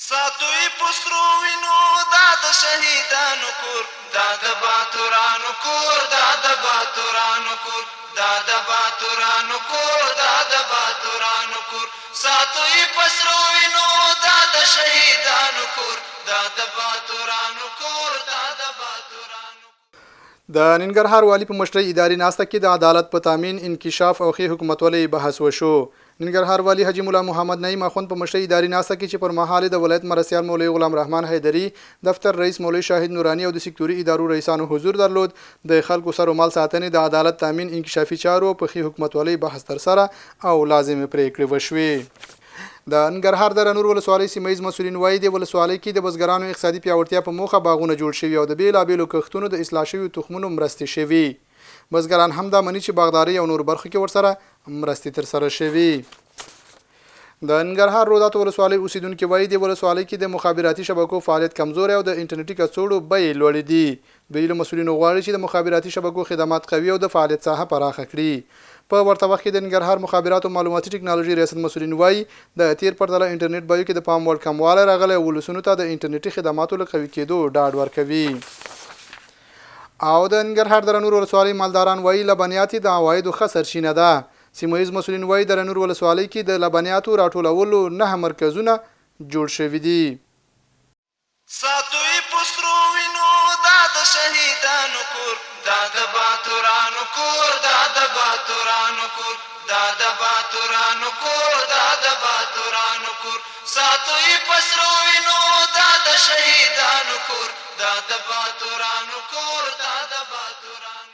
ساتوی پسرو وینو دا د شهیدانو کور دا د باتورانو کور دا د باتورانو کور دا د باتورانو کور دا د باتورانو کور ساتوی پسرو وینو دا د شهیدانو کور دا د باتورانو کور دا د باتورانو. د ننګرهار والی په مشرۍ اداري ناسته کې د عدالت په تامین انکشاف او ښې حکومتولۍ بحث وشو. ننګرهار والی حاجی مولا محمد نعیم اخوند په مشرۍ اداري ناسته کې چې پر مهال د ولایت مرستیال مولوي غلام رحمان حیدری، دفتر رئیس مولوي شاهد نورانی او د سکتوري ادارو رئیسانو حضور درلود. د خلکو سر او مال ساتنې، د عدالت تامین، انکشافي چارو په ښې حکومتولۍ بحث ترسره او لازمې پریکړې وشوې. د ننګرهار د رنور ولسوالۍ سیمې مسؤلین وایي د ولسوالۍ کې د بزګرانو اقتصادي پیاوړتیا په موخه باغونه جوړ شوي او د بیلابیلو کښتونو د اصلاح شویو تخمونو مرستې شوي. بزګران هم دا مني چې باغداري او نور برخو کې ورسره مرستې ترسره شوي. د ننګرهار روداتو ولسوالۍ اوسیدونکي وایي د ولسوالۍ کې د مخابراتي شبکو فعالیت کمزوري او د انټرنیټي کڅوړو بیې لوړې دي. دوی له مسؤلینو غواړي چې د مخابراتي شبکو خدمات قوي او د فعالیت ساحه پراخه کړي. په ورته وخت کې د ننګرهار مخابرات او معلوماتي ټکنالوژي ریاست مسؤلین وایي د تیر پرتله انټرنیټ بیو کې د پام وړ کموالی راغلی او ولسونو ته د انټرنیټي خدماتو له قوي کېدو ډاډ ورکوي. او د ننګرهار د رنور ولسوالۍ مالداران وایي لبنیات د عوایدو ښه سرچینه ده. سیمه مسؤلین وایي د رنور ولسوالۍ کې د لبنیاتو راټولولو 9 مرکزونه جوړ شوي دي. ساتوی پسرو وینو دا د شهیدانو کور دا د باتورانو کور دا د باتورانو کور دا د باتورانو کور دا د باتورانو کور ساتوی پسرو وینو دا د شهیدانو کور دا د باتورانو کور دا د باتورانو